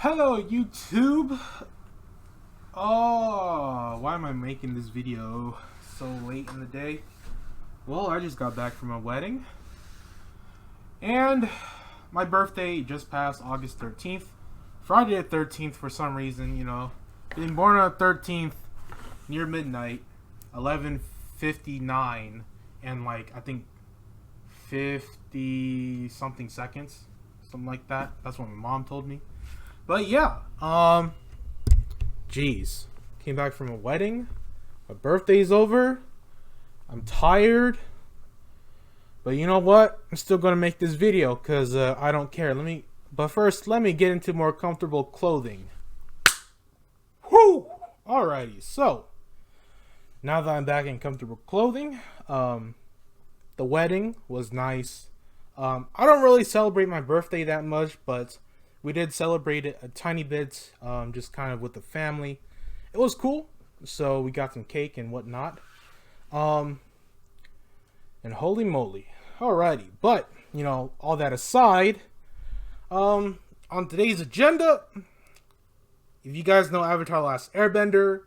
Hello YouTube! Oh, why am I making this video so late in the day? Well, I just got back from a wedding. And my birthday just passed August 13th. Friday the 13th for some reason, Being born on the 13th near midnight, 11:59 and I think 50 something seconds. Something like that. That's what my mom told me. But yeah, geez, came back from a wedding. My birthday's over. I'm tired. But you know what? I'm still gonna make this video because I don't care. But first, let me get into more comfortable clothing. Whew! Alrighty, so now that I'm back in comfortable clothing, the wedding was nice. I don't really celebrate my birthday that much, but we did celebrate it a tiny bit, just kind of with the family. It was cool. So we got some cake and whatnot. And holy moly. Alrighty. But, all that aside, on today's agenda, if you guys know Avatar: Last Airbender,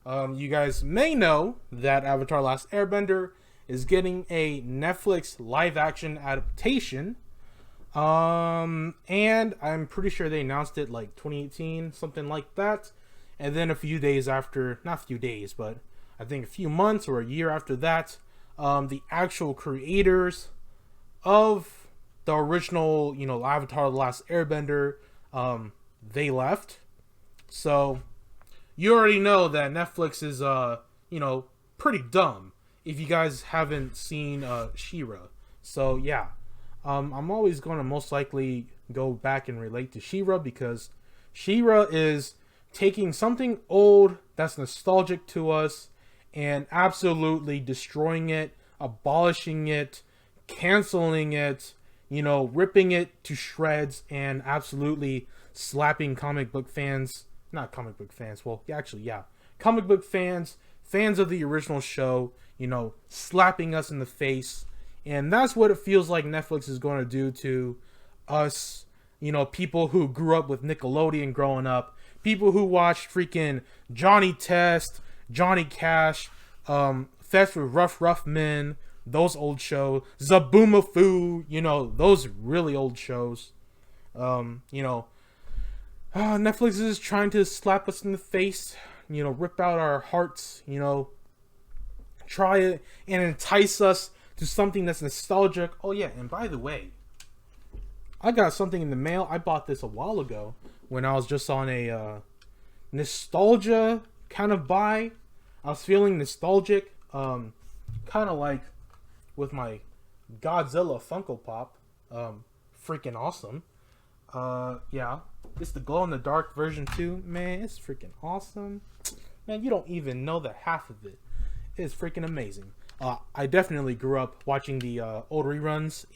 you guys may know that Avatar: Last Airbender is getting a Netflix live-action adaptation. And I'm pretty sure they announced it 2018, something like that. And then a few days after, not a few days, but I think a few months or a year after that, the actual creators of the original, Avatar: The Last Airbender, they left. So you already know that Netflix is, pretty dumb if you guys haven't seen She-Ra. So yeah. I'm always going to most likely go back and relate to She-Ra because She-Ra is taking something old that's nostalgic to us and absolutely destroying it, abolishing it, canceling it, ripping it to shreds, and absolutely slapping comic book fans. Not comic book fans. Well, actually, yeah. Comic book fans, fans of the original show, slapping us in the face. And that's what it feels like Netflix is going to do to us, people who grew up with Nickelodeon growing up, people who watched freaking Johnny Test, Johnny Cash, Fest with Rough Men, those old shows, Zaboomafoo, those really old shows. Netflix is trying to slap us in the face, rip out our hearts, try it and entice us to something that's nostalgic. Oh yeah, and by the way, I got something in the mail. I bought this a while ago when I was just on a nostalgia kind of buy. I was feeling nostalgic, kind of like with my Godzilla Funko Pop. Freaking awesome. Yeah, it's the glow in the dark version too. Man, it's freaking awesome. Man, you don't even know the half of it. It's freaking amazing. I definitely grew up watching the old reruns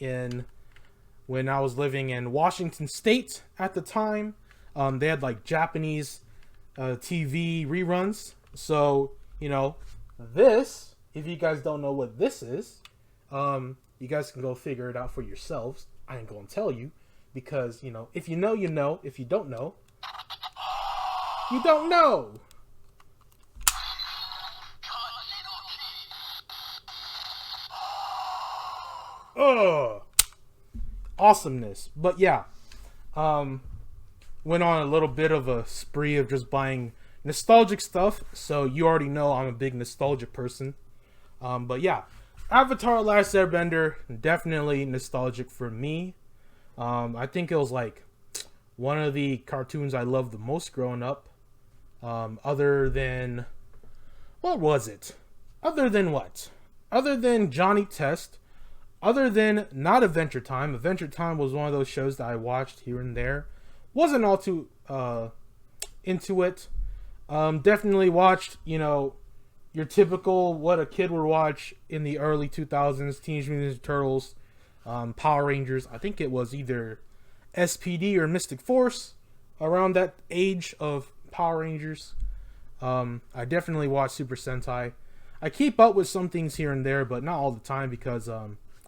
when I was living in Washington State at the time. They had Japanese TV reruns. So, this, if you guys don't know what this is, you guys can go figure it out for yourselves. I ain't gonna tell you because, if you know, you know. If you don't know, you don't know. Awesomeness. But yeah, went on a little bit of a spree of just buying nostalgic stuff. So you already know I'm a big nostalgia person. But yeah, Avatar: Last Airbender, definitely nostalgic for me. I think it was one of the cartoons I loved the most growing up. Other than, what was it? Other than what? Other than Johnny Test. Other than not Adventure Time. Adventure Time was one of those shows that I watched here and there. Wasn't all too into it. Definitely watched, your typical what a kid would watch in the early 2000s. Teenage Mutant Ninja Turtles, Power Rangers. I think it was either SPD or Mystic Force around that age of Power Rangers. I definitely watched Super Sentai. I keep up with some things here and there, but not all the time because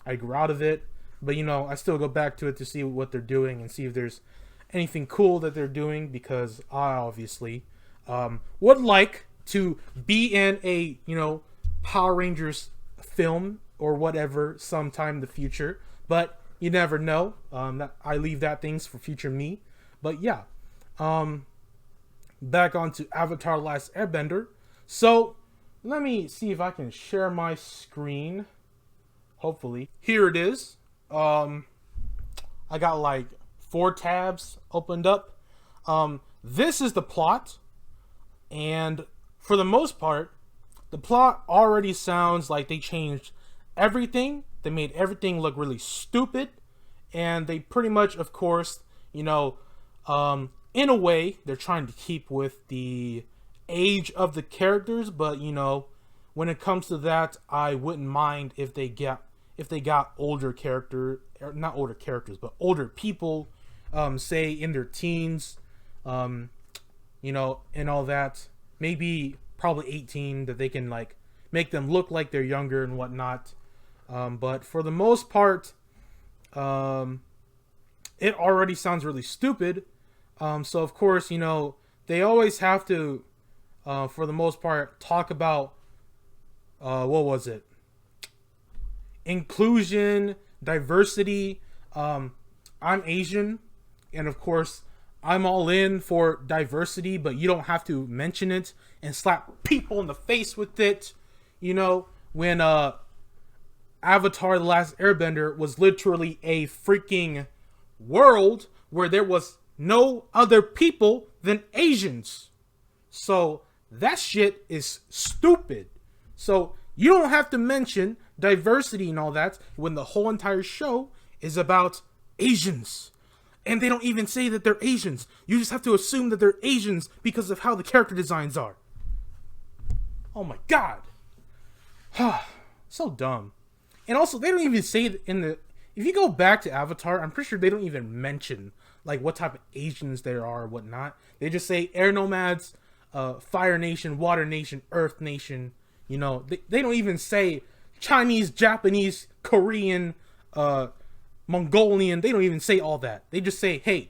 I grew out of it. But, I still go back to it to see what they're doing and see if there's anything cool that they're doing, because I obviously would like to be in a, Power Rangers film or whatever sometime in the future. But you never know. I leave that things for future me. But yeah, back onto Avatar: The Last Airbender. So let me see if I can share my screen. Hopefully, here it is. I got like 4 tabs opened up. This is the plot, and for the most part, the plot already sounds like they changed everything. They made everything look really stupid, and they pretty much, of course, in a way, they're trying to keep with the age of the characters, but when it comes to that, I wouldn't mind if they got older character, or not older characters, but older people, say in their teens, and all that. Maybe probably 18, that they can like make them look like they're younger and whatnot. But for the most part, it already sounds really stupid. So of course, they always have to, for the most part, talk about, what was it? Inclusion, diversity. I'm Asian, and of course, I'm all in for diversity, but you don't have to mention it and slap people in the face with it. When Avatar: The Last Airbender was literally a freaking world where there was no other people than Asians. So that shit is stupid. So you don't have to mention diversity and all that when the whole entire show is about Asians. And they don't even say that they're Asians. You just have to assume that they're Asians because of how the character designs are. Oh my god. So dumb. And also, they don't even say if you go back to Avatar, I'm pretty sure they don't even mention like what type of Asians there are or whatnot. They just say air nomads, fire nation, water nation, earth nation. They don't even say Chinese, Japanese, Korean, Mongolian. They don't even say all that. They just say, hey,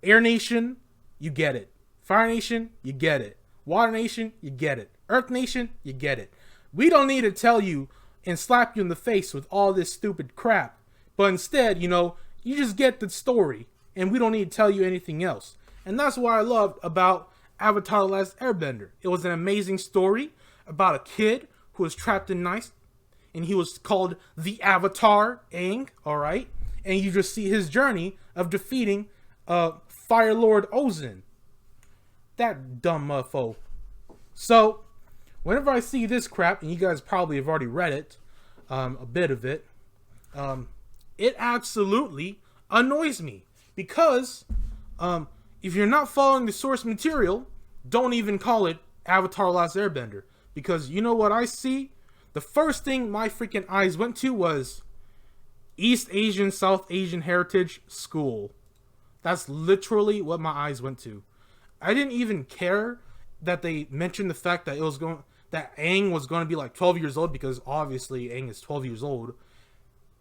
air nation, you get it. Fire nation, you get it. Water nation, you get it. Earth nation, you get it. We don't need to tell you and slap you in the face with all this stupid crap. But instead, you just get the story, and we don't need to tell you anything else. And that's what I loved about Avatar: The Last Airbender. It was an amazing story about a kid who was trapped in ice, and he was called the Avatar, Aang, alright? And you just see his journey of defeating Fire Lord Ozin. That dumb mofo. So, whenever I see this crap, and you guys probably have already read it, a bit of it, it absolutely annoys me. Because, if you're not following the source material, don't even call it Avatar: The Last Airbender. Because you know what I see? The first thing my freaking eyes went to was East Asian, South Asian Heritage School. That's literally what my eyes went to. I didn't even care that they mentioned the fact that that Aang was going to be like 12 years old, because obviously Aang is 12 years old.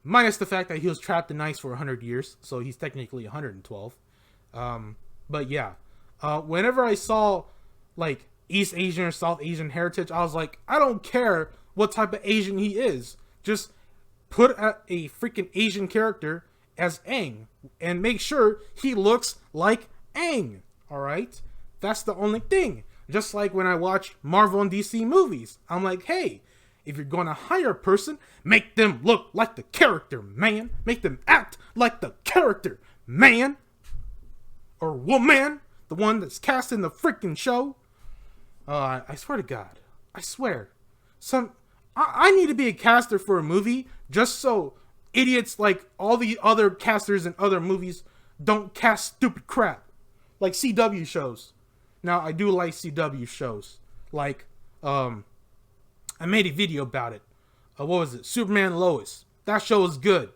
Minus the fact that he was trapped in ice for 100 years, so he's technically 112. But yeah, whenever I saw like East Asian or South Asian heritage, I was like, I don't care what type of Asian he is. Just put a freaking Asian character as Aang and make sure he looks like Aang. Alright? That's the only thing. Just like when I watch Marvel and DC movies, I'm like, hey, if you're going to hire a person, make them look like the character, man. Make them act like the character, man. Or woman, the one that's cast in the freaking show. I swear to God. I swear. I need to be a caster for a movie just so idiots like all the other casters in other movies don't cast stupid crap. Like CW shows. Now, I do like CW shows. Like, I made a video about it. What was it? Superman Lois. That show is good.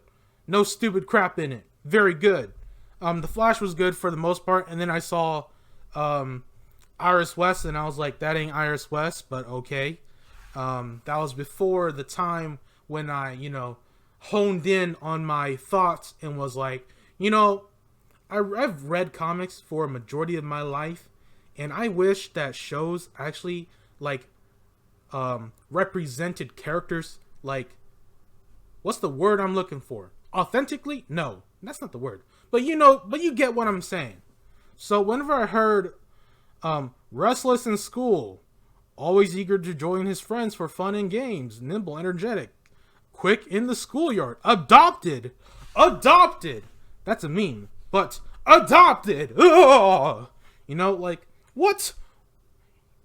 No stupid crap in it. Very good. The Flash was good for the most part. And then I saw Iris West, and I was like, that ain't Iris West, but okay. That was before the time when I, honed in on my thoughts and was like, I've read comics for a majority of my life, and I wish that shows actually like represented characters like, what's the word I'm looking for? Authentically? No, that's not the word. But you get what I'm saying. So whenever I heard restless in school, always eager to join his friends for fun and games, nimble, energetic, quick in the schoolyard, adopted. That's a meme, but adopted. Ugh! Like, what?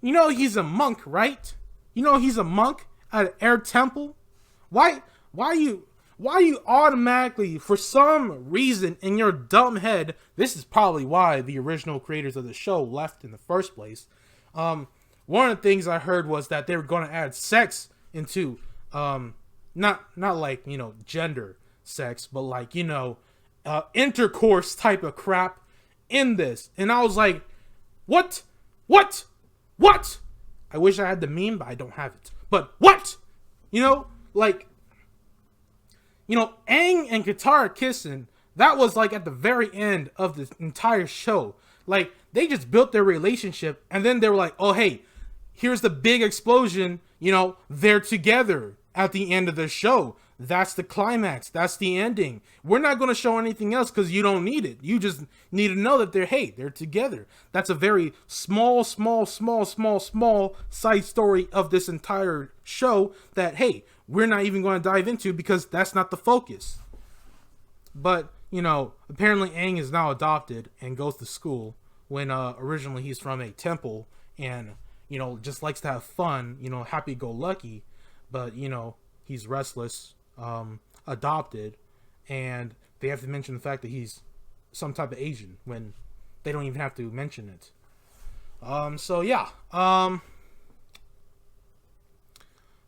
He's a monk, right? He's a monk at Air Temple. Why you automatically, for some reason in your dumb head, this is probably why the original creators of the show left in the first place. One of the things I heard was that they were going to add sex into, not like, gender sex, but like, intercourse type of crap in this. And I was like, what? I wish I had the meme, but I don't have it. But what? Like, Aang and Katara kissing, that was like at the very end of the entire show. Like, they just built their relationship, and then they were like, oh, hey, here's the big explosion, they're together at the end of the show. That's the climax. That's the ending. We're not going to show anything else because you don't need it. You just need to know that they're together. That's a very small side story of this entire show that, hey, we're not even going to dive into because that's not the focus. But, apparently Aang is now adopted and goes to school when originally he's from a temple and, just likes to have fun, happy-go-lucky. But, he's restless, adopted, and they have to mention the fact that he's some type of Asian when they don't even have to mention it. So yeah,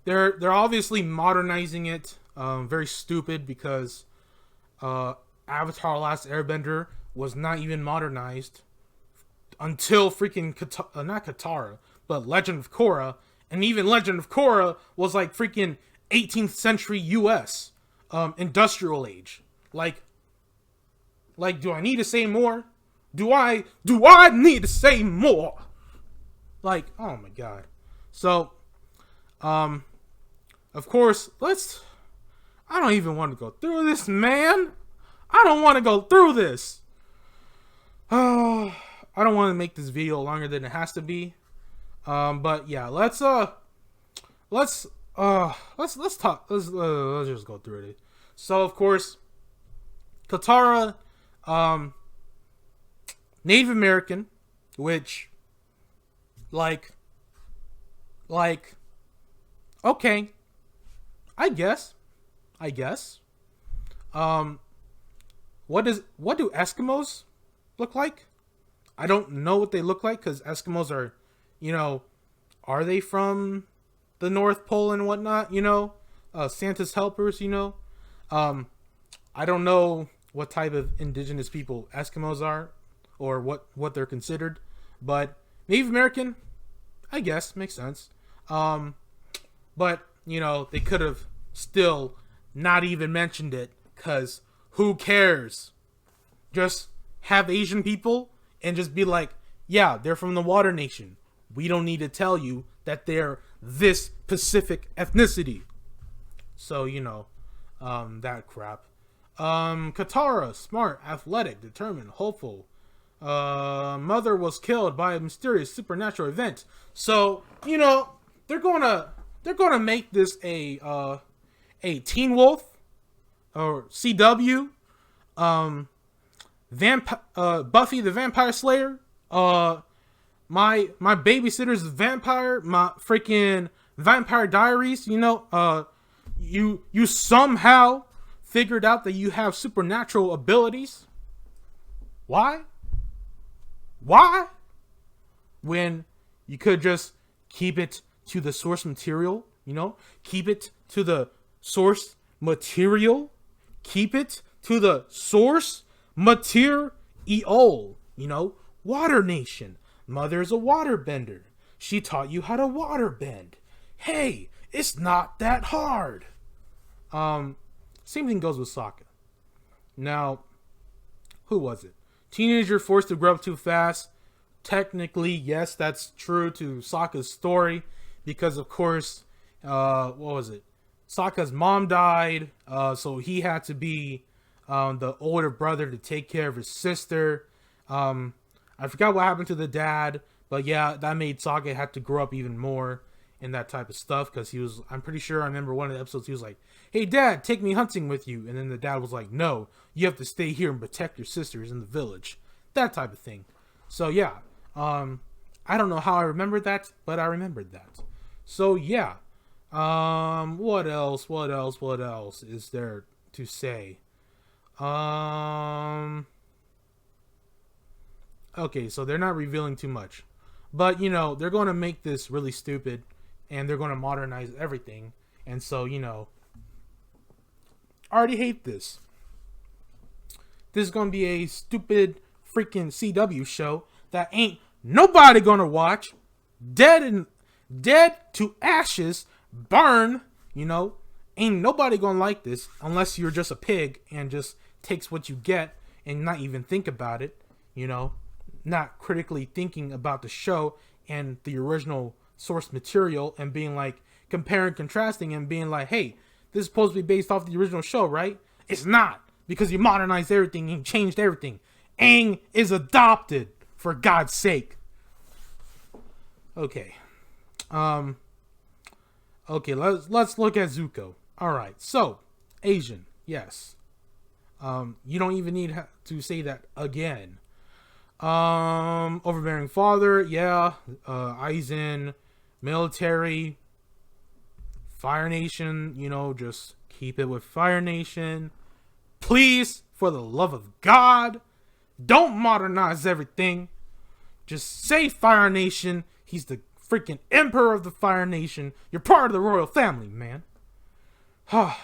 they're obviously modernizing it, very stupid because Avatar: Last Airbender was not even modernized until freaking not Katara, but Legend of Korra, and even Legend of Korra was like freaking 18th century US, industrial age. Like, do I need to say more? Do I need to say more? Like, oh my god. So, of course, I don't even want to go through this, man. I don't want to go through this. Oh, I don't want to make this video longer than it has to be. But yeah, let's talk. Let's just go through it. So of course, Katara, Native American, which, like, okay, I guess. What do Eskimos look like? I don't know what they look like because Eskimos are, are they from the North Pole and whatnot? Santa's helpers. I don't know what type of indigenous people Eskimos are or what they're considered, but Native American, I guess, makes sense. But they could have still not even mentioned it because who cares? Just have Asian people and just be like, yeah, they're from the Water Nation. We don't need to tell you that they're this Pacific ethnicity. So, that crap. Katara, smart, athletic, determined, hopeful. Mother was killed by a mysterious supernatural event. So, they're gonna make this a Teen Wolf or CW, Buffy the Vampire Slayer, my babysitter's vampire, my freaking Vampire Diaries. You somehow figured out that you have supernatural abilities. Why? When you could just keep it to the source material, keep it to the source material, keep it to the source material, Water Nation. Mother's a waterbender. She taught you how to waterbend. Hey, it's not that hard. Same thing goes with Sokka. Now, who was it? teenager forced to grow up too fast. Technically, yes, that's true to Sokka's story, because of course, what was it? Sokka's mom died, so he had to be the older brother to take care of his sister. I forgot what happened to the dad, but yeah, that made Sokka have to grow up even more in that type of stuff, because he was, I'm pretty sure I remember one of the episodes, he was like, "Hey dad, take me hunting with you," and then the dad was like, "No, you have to stay here and protect your sisters in the village," that type of thing. So yeah, I don't know how I remembered that, but I remembered that. So yeah, what else is there to say? Okay, so they're not revealing too much, but you know, they're going to make this really stupid, and they're going to modernize everything, and so, you know, I already hate this. This is going to be a stupid freaking CW show that ain't nobody going to watch. Dead to ashes, burn, you know. Ain't nobody going to like this unless you're just a pig and just takes what you get and not even think about it, you know. Not critically thinking about the show and the original source material and being like, comparing, contrasting, and being like, hey, this is supposed to be based off the original show, right? It's not, because you modernized everything and changed everything. Aang is adopted, for God's sake. Okay. Okay, let's look at Zuko. Alright, so, Asian, yes. You don't even need to say that again. Overbearing father, yeah. Aizen, military, Fire Nation, you know, just keep it with Fire Nation. Please, for the love of God, don't modernize everything. Just say Fire Nation. He's the freaking emperor of the Fire Nation. You're part of the royal family, man. Failure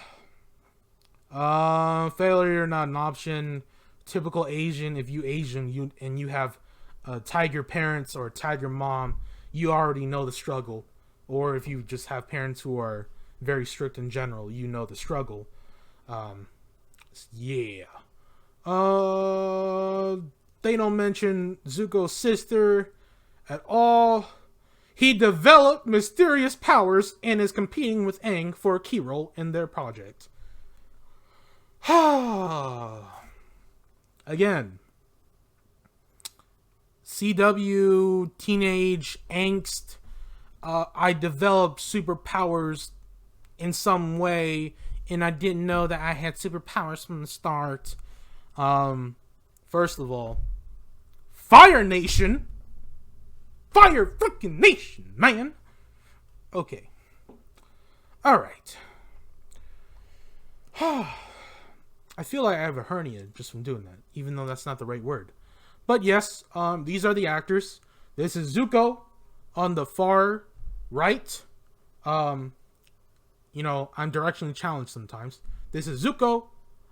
not an option. Typical Asian. If you Asian, you have tiger parents or a tiger mom, you already know the struggle. Or if you just have parents who are very strict in general, you know the struggle. Yeah. They don't mention Zuko's sister at all. He developed mysterious powers and is competing with Aang for a key role in their project. Again, CW teenage angst. I developed superpowers in some way, and I didn't know that I had superpowers from the start. First of all, Fire Nation. Fire freaking Nation, man. Okay. Alright. I feel like I have a hernia just from doing that, even though that's not the right word. But yes, these are the actors. This is Zuko on the far right. You know, I'm directionally challenged sometimes. This is Zuko,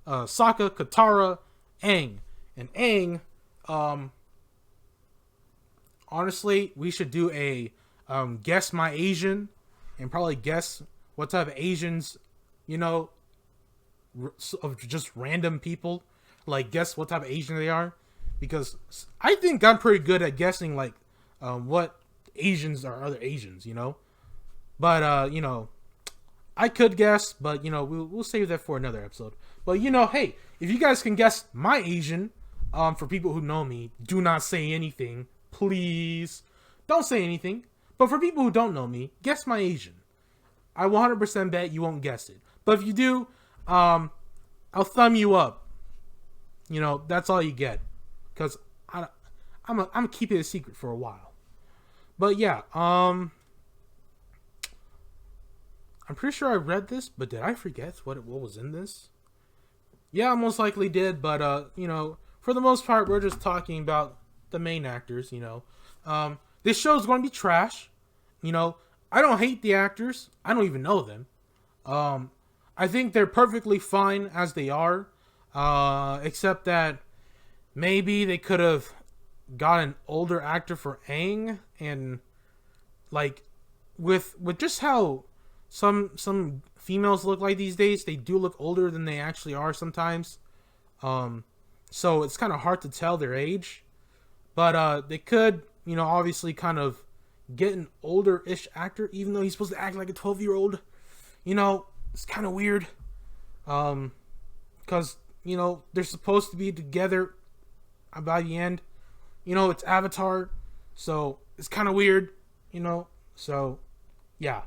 Sokka, Katara, Aang. And Aang, honestly, we should do a guess my Asian, and probably guess what type of Asians, you know, of just random people, like guess what type of Asian they are, because I think I'm pretty good at guessing like what Asians are other Asians, you know. But you know, I could guess, but you know, we'll save that for another episode. But you know, hey, if you guys can guess my Asian, for people who know me, do not say anything, please. Don't say anything. But for people who don't know me, guess my Asian. I 100% bet you won't guess it. But if you do, I'll thumb you up. You know, that's all you get. Because I'm keeping it a secret for a while. But yeah, I'm pretty sure I read this, but did I forget what was in this? Yeah, I most likely did, but you know, for the most part, we're just talking about the main actors, you know. This show's going to be trash. You know, I don't hate the actors. I don't even know them. I think they're perfectly fine as they are. Except that maybe they could have got an older actor for Aang, and like with just how some females look like these days, they do look older than they actually are sometimes. so it's kind of hard to tell their age. But they could, obviously kind of get an older-ish actor, even though he's supposed to act like a 12-year-old. It's kind of weird. Because, they're supposed to be together by the end. It's Avatar, so it's kind of weird, So, yeah.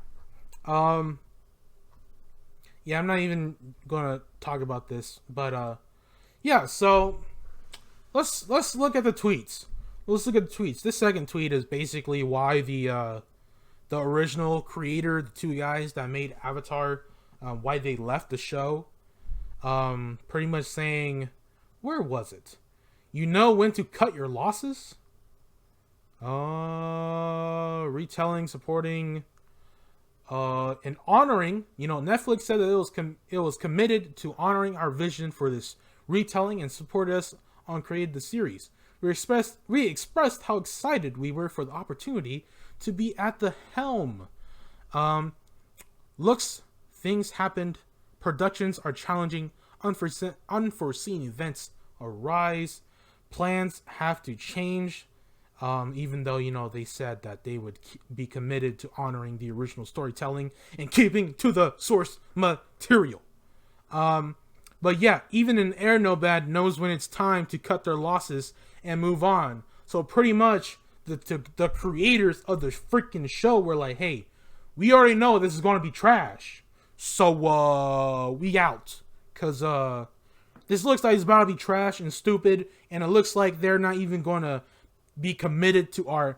Yeah, I'm not even gonna talk about this, but yeah. So let's look at the tweets. Let's look at the tweets. This second tweet is basically why the original creator, the two guys that made Avatar, why they left the show. Pretty much saying, where was it? You know when to cut your losses? Retelling, supporting, and honoring. Netflix said that it was committed to honoring our vision for this retelling and supported us on creating the series. We expressed how excited we were for the opportunity to be at the helm. Things happened. Productions are challenging. Unforeseen events arise. Plans have to change. Even though, they said that they would be committed to honoring the original storytelling and keeping to the source material. But yeah, even an air nomad knows when it's time to cut their losses and move on. So pretty much the creators of the freaking show were like, hey, we already know this is going to be trash. So we out. Because this looks like it's about to be trash and stupid. And it looks like they're not even going to be committed to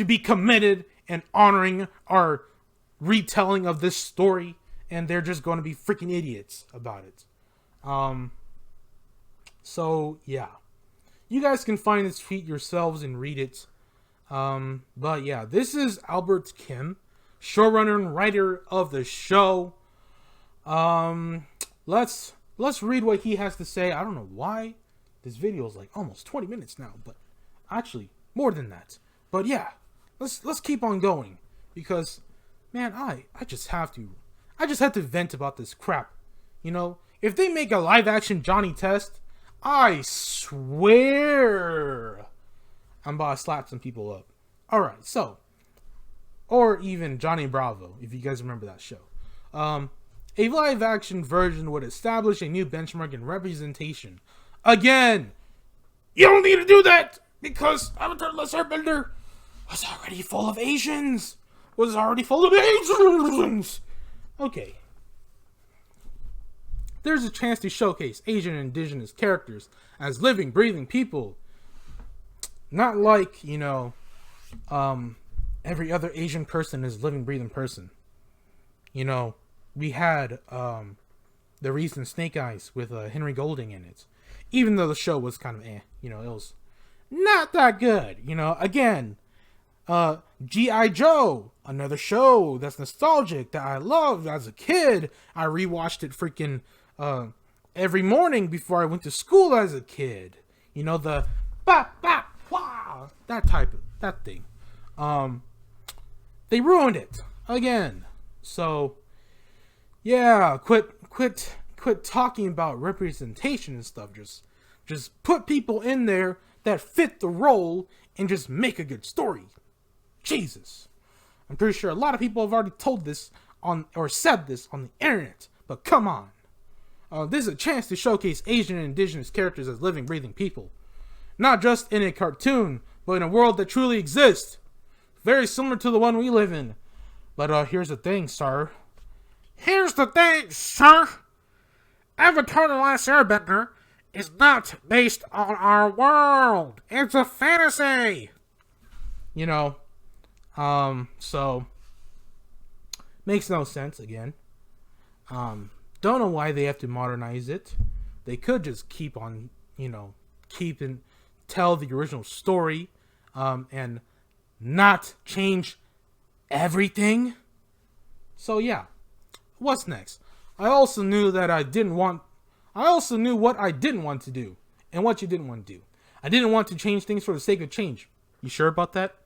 be committed and honoring our retelling of this story, and they're just going to be freaking idiots about it. So yeah, you guys can find this tweet yourselves and read it. But yeah, this is Albert Kim, showrunner and writer of the show. Let's read what he has to say. I don't know why this video is like almost 20 minutes now, but actually more than that. But yeah, let's keep on going, because man, I just have to vent about this crap. If they make a live action Johnny Test, I swear I'm about to slap some people up. Alright, so, or even Johnny Bravo, if you guys remember that show. A live action version would establish a new benchmark in representation. Again, you don't need to do that, because Avatar The Last Airbender was already full of Asians. Okay. There's a chance to showcase Asian and indigenous characters as living, breathing people. Not like, every other Asian person is a living, breathing person. We had the recent Snake Eyes with Henry Golding in it. Even though the show was kind of it was not that good. Again, G.I. Joe, another show that's nostalgic that I loved as a kid. I rewatched it freaking every morning before I went to school as a kid. The ba ba wah, that thing. They ruined it again. So yeah, quit talking about representation and stuff. Just put people in there that fit the role and just make a good story. Jesus. I'm pretty sure a lot of people have already told this said this on the internet, but come on. This is a chance to showcase Asian and indigenous characters as living, breathing people. Not just in a cartoon, but in a world that truly exists. Very similar to the one we live in. But here's the thing, sir. Avatar The Last Airbender is not based on our world. It's a fantasy. So makes no sense again. Don't know why they have to modernize it. They could just keep on, tell the original story, and not change everything. So yeah, what's next? I also knew what I didn't want to do, and what you didn't want to do. I didn't want to change things for the sake of change. You sure about that?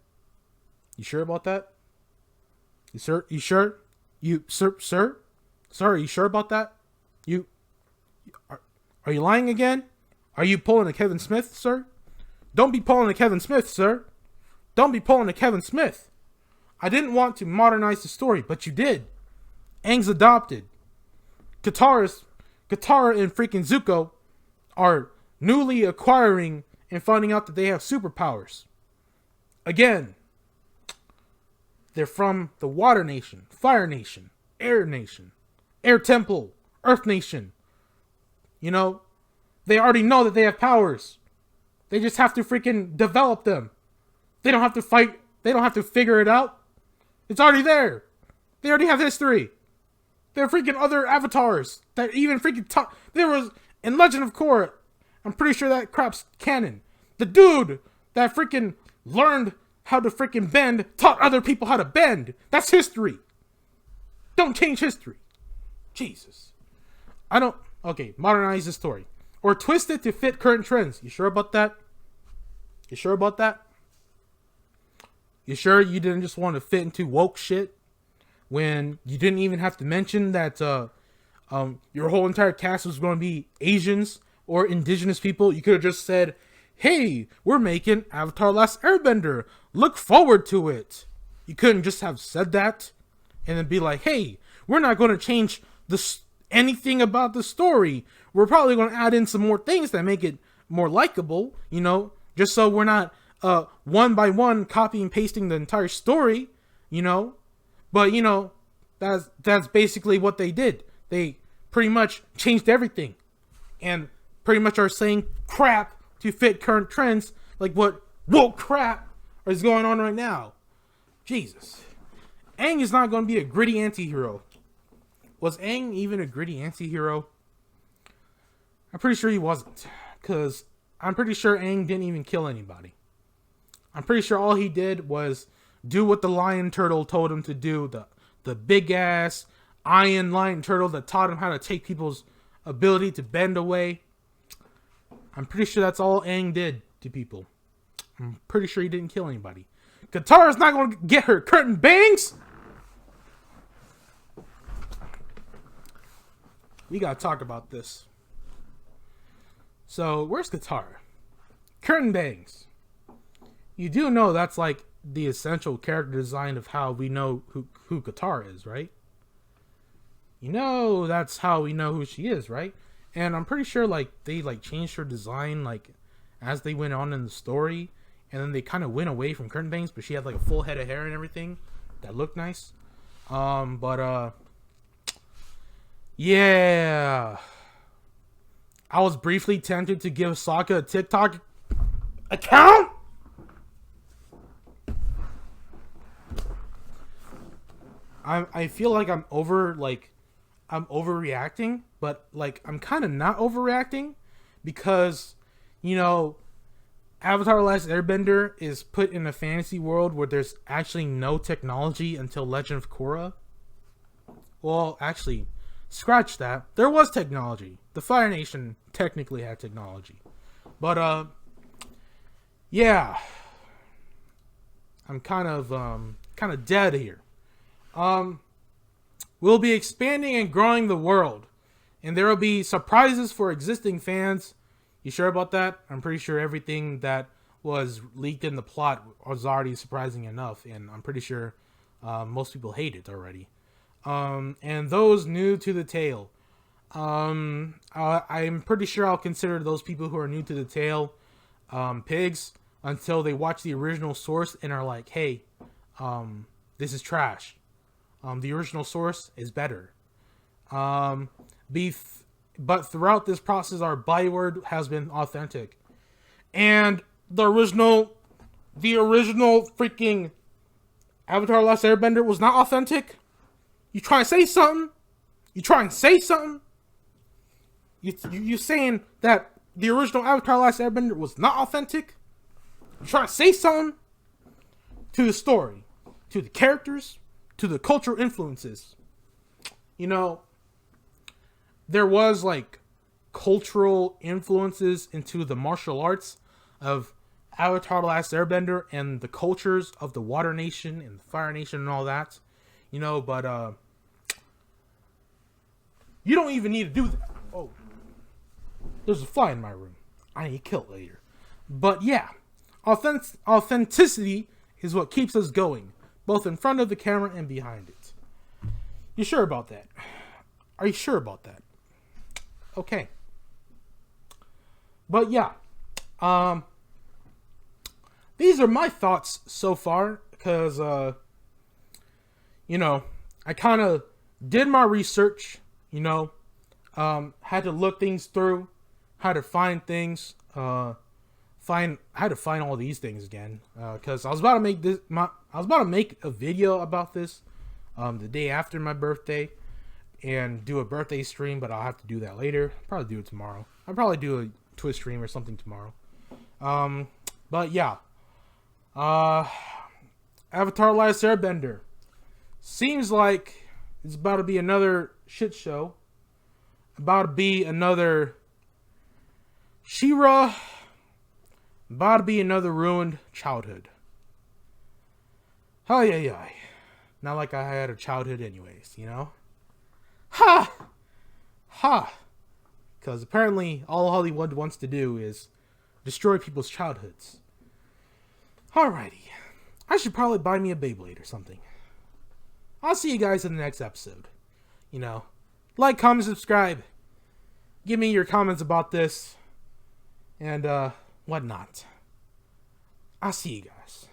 You sure about that? You sure? Sir, are you sure about that? Are you lying again? Are you pulling a Kevin Smith, sir? Don't be pulling a Kevin Smith, sir. Don't be pulling a Kevin Smith. I didn't want to modernize the story, but you did. Aang's adopted. Katara and freaking Zuko are newly acquiring and finding out that they have superpowers. Again, they're from the Water Nation, Fire Nation, Air Temple, Earth Nation. You know, they already know that they have powers. They just have to freaking develop them. They don't have to fight. They don't have to figure it out. It's already there. They already have history. There are freaking other avatars that even freaking there was in Legend of Korra. I'm pretty sure that crap's canon. The dude that freaking learned how to freaking bend taught other people how to bend. That's history. Don't change history. Jesus. Okay, modernize the story. Or twist it to fit current trends. You sure about that? You sure about that? You sure you didn't just want to fit into woke shit? When you didn't even have to mention that your whole entire cast was going to be Asians or indigenous people. You could have just said, hey, we're making Avatar Last Airbender. Look forward to it. You couldn't just have said that and then be like, hey, we're not going to change anything about the story. We're probably going to add in some more things that make it more likable, you know, just so we're not one by one copy and pasting the entire story, you know. But, you know, that's basically what they did. They pretty much changed everything. And pretty much are saying crap to fit current trends. Like what woke crap is going on right now. Jesus. Aang is not going to be a gritty anti-hero. Was Aang even a gritty anti-hero? I'm pretty sure he wasn't. Because I'm pretty sure Aang didn't even kill anybody. I'm pretty sure all he did was do what the lion turtle told him to do. The big ass iron lion turtle that taught him how to take people's ability to bend away. I'm pretty sure that's all Aang did to people. I'm pretty sure he didn't kill anybody. Katara's not going to get her curtain bangs. We got to talk about this. So, where's Katara? Curtain bangs. You do know that's like the essential character design of how we know who Katara is, right? You know that's how we know who she is, right? And I'm pretty sure like they like changed her design like as they went on in the story, and then they kind of went away from curtain bangs, but she had like a full head of hair and everything that looked nice. Yeah, I was briefly tempted to give Sokka a TikTok account. I feel like I'm overreacting, but like I'm kind of not overreacting because, you know, Avatar Last Airbender is put in a fantasy world where there's actually no technology until Legend of Korra. Well, actually, scratch that. There was technology. The Fire Nation technically had technology. But yeah. I'm kind of dead here. We'll be expanding and growing the world, and there will be surprises for existing fans. You sure about that? I'm pretty sure everything that was leaked in the plot was already surprising enough, and I'm pretty sure most people hate it already. And those new to the tale, I'm pretty sure I'll consider those people who are new to the tale pigs until they watch the original source and are like, hey, this is trash. The original source is better. But throughout this process, our byword has been authentic. And the original freaking Avatar Last Airbender was not authentic. You try and say something? You saying that the original Avatar Last Airbender was not authentic? You trying to say something? To the story, to the characters, to the cultural influences. You know, there was like cultural influences into the martial arts of Avatar: The Last Airbender and the cultures of the Water Nation and the Fire Nation and all that. You know, but you don't even need to do that. Oh, there's a fly in my room. I need to kill it later. But yeah, authenticity is what keeps us going, both in front of the camera and behind it. You sure about that? Are you sure about that? Okay. But yeah, these are my thoughts so far, because, I kind of did my research, had to look things through, had to find things, I had to find all these things again, because I was about to make a video about this, the day after my birthday, and do a birthday stream, but I'll have to do that later. I'll probably do it tomorrow. I'll probably do a Twitch stream or something tomorrow. But yeah. Avatar Last Airbender. Seems like it's about to be another shit show. About to be another She-Ra. About to be another ruined childhood. Ay. Not like I had a childhood anyways, Ha! Ha! Because apparently all Hollywood wants to do is destroy people's childhoods. Alrighty. I should probably buy me a Beyblade or something. I'll see you guys in the next episode. Like, comment, subscribe. Give me your comments about this. And, whatnot. I'll see you guys.